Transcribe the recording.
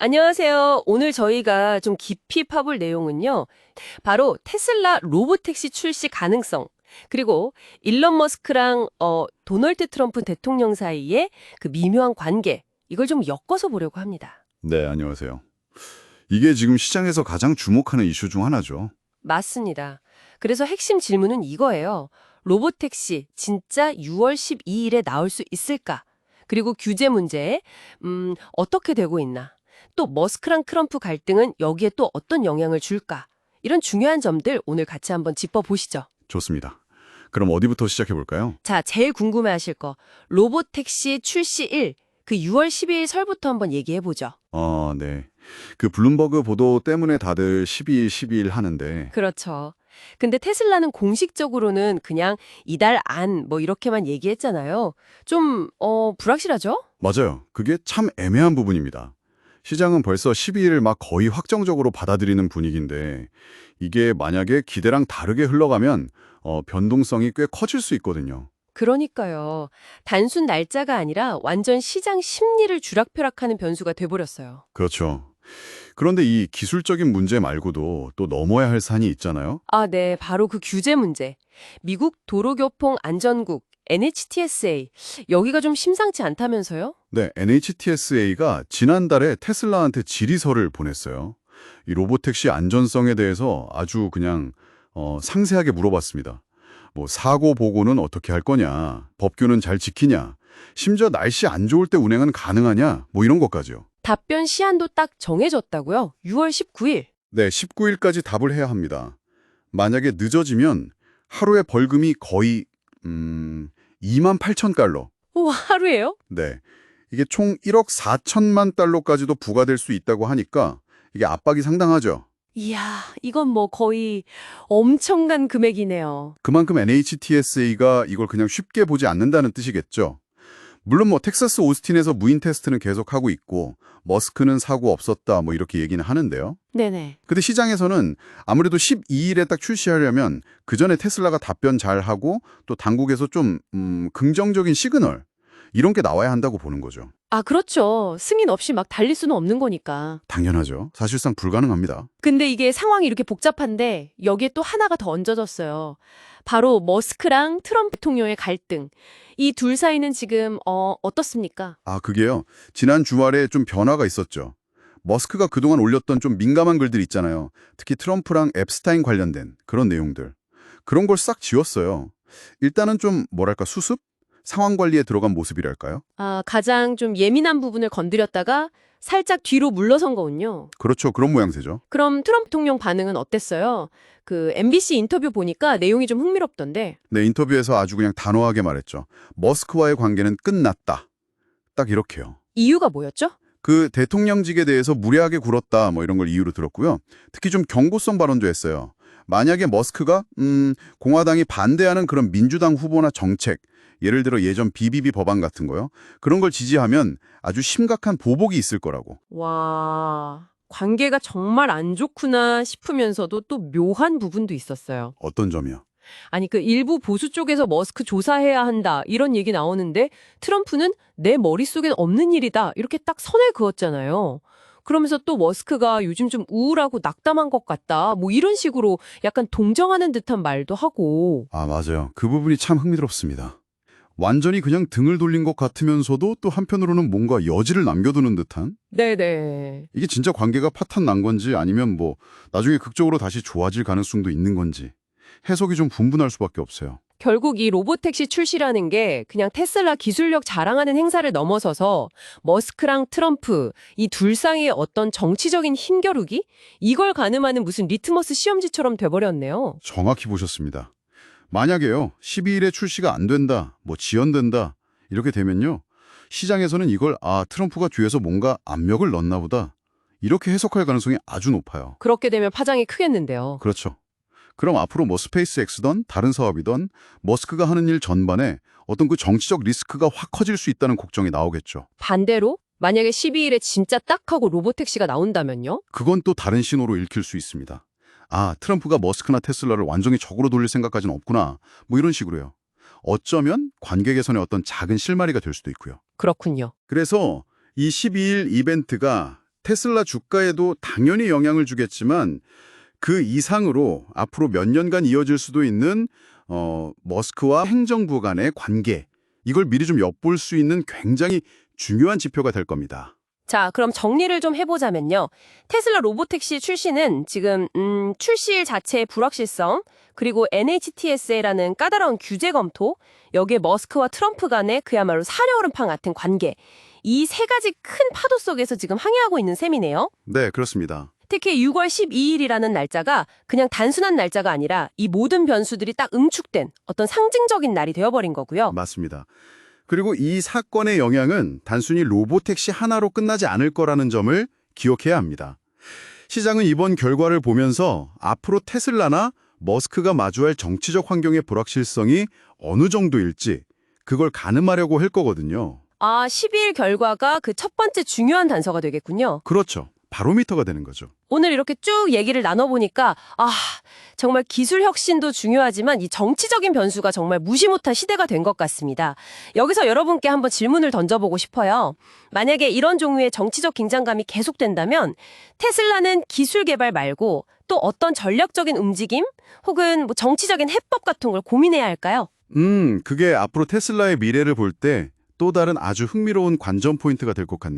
안녕하세요. 오늘 저희가 좀 깊이 파볼 내용은요. 바로 테슬라 로보택시 출시 가능성, 그리고 일론 머스크랑 도널드 트럼프 대통령 사이의 그 미묘한 관계, 이걸 좀 엮어서 보려고 합니다. 네, 안녕하세요. 이게 지금 시장에서 가장 주목하는 이슈 중 하나죠. 맞습니다. 그래서 핵심 질문은 이거예요. 로보택시 진짜 6월 12일에 나올 수 있을까? 그리고 규제 문제, 어떻게 되고 있나? 또 머스크랑 트럼프 갈등은 여기에 또 어떤 영향을 줄까? 이런 중요한 점들 오늘 같이 한번 짚어보시죠. 좋습니다. 그럼 어디부터 시작해 볼까요? 자, 제일 궁금해하실 거. 로보택시 출시일, 그 6월 12일 설부터 한번 얘기해보죠. 네. 그 블룸버그 보도 때문에 다들 12일, 12일 하는데, 그렇죠. 근데 테슬라는 공식적으로는 그냥 이달 안 뭐 이렇게만 얘기했잖아요. 좀 불확실하죠? 맞아요. 그게 참 애매한 부분입니다. 시장은 벌써 12일을 막 거의 확정적으로 받아들이는 분위기인데, 이게 만약에 기대랑 다르게 흘러가면 변동성이 꽤 커질 수 있거든요. 그러니까요. 단순 날짜가 아니라 완전 시장 심리를 쥐락펴락하는 변수가 돼버렸어요. 그렇죠. 그런데 이 기술적인 문제 말고도 또 넘어야 할 산이 있잖아요. 아, 네. 바로 그 규제 문제. 미국 도로교통안전국 NHTSA. 여기가 좀 심상치 않다면서요? 네, NHTSA가 지난달에 테슬라한테 질의서를 보냈어요. 이 로보택시 안전성에 대해서 아주 그냥 상세하게 물어봤습니다. 뭐 사고 보고는 어떻게 할 거냐, 법규는 잘 지키냐, 심지어 날씨 안 좋을 때 운행은 가능하냐, 뭐 이런 것까지요. 답변 시한도 딱 정해졌다고요? 6월 19일. 네, 19일까지 답을 해야 합니다. 만약에 늦어지면 하루에 벌금이 거의 28,000달러. 우와, 하루예요? 네. 이게 총 1억 4천만 달러까지도 부과될 수 있다고 하니까 이게 압박이 상당하죠. 이야, 이건 뭐 거의 엄청난 금액이네요. 그만큼 NHTSA가 이걸 그냥 쉽게 보지 않는다는 뜻이겠죠. 물론 뭐 텍사스 오스틴에서 무인 테스트는 계속하고 있고 머스크는 사고 없었다 뭐 이렇게 얘기는 하는데요. 네네. 근데 시장에서는 아무래도 12일에 딱 출시하려면 그 전에 테슬라가 답변 잘하고 또 당국에서 좀 긍정적인 시그널 이런 게 나와야 한다고 보는 거죠. 아, 그렇죠. 승인 없이 막 달릴 수는 없는 거니까. 당연하죠. 사실상 불가능합니다. 근데 이게 상황이 이렇게 복잡한데 여기에 또 하나가 더 얹어졌어요. 바로 머스크랑 트럼프 대통령의 갈등. 이 둘 사이는 지금 어떻습니까? 그게요. 지난 주말에 좀 변화가 있었죠. 머스크가 그동안 올렸던 좀 민감한 글들 있잖아요. 특히 트럼프랑 앱스타인 관련된 그런 내용들. 그런 걸 싹 지웠어요. 일단은 좀 뭐랄까 수습? 상황 관리에 들어간 모습이랄까요? 아, 가장 좀 예민한 부분을 건드렸다가 살짝 뒤로 물러선 거군요. 그렇죠. 그런 모양새죠. 그럼 트럼프 대통령 반응은 어땠어요? 그 MBC 인터뷰 보니까 내용이 좀 흥미롭던데. 네, 인터뷰에서 아주 그냥 단호하게 말했죠. 머스크와의 관계는 끝났다. 딱 이렇게요. 이유가 뭐였죠? 그 대통령직에 대해서 무례하게 굴었다 뭐 이런 걸 이유로 들었고요. 특히 좀 경고성 발언도 했어요. 만약에 머스크가 공화당이 반대하는 그런 민주당 후보나 정책, 예를 들어 예전 BBB 법안 같은 거요. 그런 걸 지지하면 아주 심각한 보복이 있을 거라고. 와, 관계가 정말 안 좋구나 싶으면서도 또 묘한 부분도 있었어요. 어떤 점이요? 아니, 그 일부 보수 쪽에서 머스크 조사해야 한다 이런 얘기 나오는데 트럼프는 내 머릿속엔 없는 일이다 이렇게 딱 선을 그었잖아요. 그러면서 또 머스크가 요즘 좀 우울하고 낙담한 것 같다 뭐 이런 식으로 약간 동정하는 듯한 말도 하고. 맞아요. 그 부분이 참 흥미롭습니다. 완전히 그냥 등을 돌린 것 같으면서도 또 한편으로는 뭔가 여지를 남겨두는 듯한? 네네. 이게 진짜 관계가 파탄 난 건지 아니면 뭐 나중에 극적으로 다시 좋아질 가능성도 있는 건지 해석이 좀 분분할 수밖에 없어요. 결국 이 로보택시 출시라는 게 그냥 테슬라 기술력 자랑하는 행사를 넘어서서 머스크랑 트럼프 이 둘 사이의 어떤 정치적인 힘겨루기? 이걸 가늠하는 무슨 리트머스 시험지처럼 돼버렸네요. 정확히 보셨습니다. 만약에요, 12일에 출시가 안 된다, 뭐 지연된다, 이렇게 되면요, 시장에서는 이걸 트럼프가 뒤에서 뭔가 압력을 넣나 보다, 이렇게 해석할 가능성이 아주 높아요. 그렇게 되면 파장이 크겠는데요. 그렇죠. 그럼 앞으로 뭐 스페이스X든 다른 사업이든 머스크가 하는 일 전반에 어떤 그 정치적 리스크가 확 커질 수 있다는 걱정이 나오겠죠. 반대로 만약에 12일에 진짜 딱 하고 로보택시가 나온다면요? 그건 또 다른 신호로 읽힐 수 있습니다. 트럼프가 머스크나 테슬라를 완전히 적으로 돌릴 생각까지는 없구나. 뭐 이런 식으로요. 어쩌면 관계 개선의 어떤 작은 실마리가 될 수도 있고요. 그렇군요. 그래서 이 12일 이벤트가 테슬라 주가에도 당연히 영향을 주겠지만 그 이상으로 앞으로 몇 년간 이어질 수도 있는 머스크와 행정부 간의 관계, 이걸 미리 좀 엿볼 수 있는 굉장히 중요한 지표가 될 겁니다. 자, 그럼 정리를 좀 해보자면요. 테슬라 로보택시 출시는 지금 출시일 자체의 불확실성, 그리고 NHTSA라는 까다로운 규제 검토, 여기에 머스크와 트럼프 간의 그야말로 사려오름판 같은 관계, 이 세 가지 큰 파도 속에서 지금 항해하고 있는 셈이네요. 네, 그렇습니다. 특히 6월 12일이라는 날짜가 그냥 단순한 날짜가 아니라 이 모든 변수들이 딱 응축된 어떤 상징적인 날이 되어버린 거고요. 맞습니다. 그리고 이 사건의 영향은 단순히 로보택시 하나로 끝나지 않을 거라는 점을 기억해야 합니다. 시장은 이번 결과를 보면서 앞으로 테슬라나 머스크가 마주할 정치적 환경의 불확실성이 어느 정도일지 그걸 가늠하려고 할 거거든요. 아, 12일 결과가 그 첫 번째 중요한 단서가 되겠군요. 그렇죠. 바로미터가 되는 거죠. 오늘 이렇게 쭉 얘기를 나눠보니까 정말 기술 혁신도 중요하지만 이 정치적인 변수가 정말 무시 못할 시대가 된 것 같습니다. 여기서 여러분께 한번 질문을 던져보고 싶어요. 만약에 이런 종류의 정치적 긴장감이 계속된다면 테슬라는 기술 개발 말고 또 어떤 전략적인 움직임 혹은 뭐 정치적인 해법 같은 걸 고민해야 할까요? 그게 앞으로 테슬라의 미래를 볼 때 또 다른 아주 흥미로운 관전 포인트가 될 것 같네요.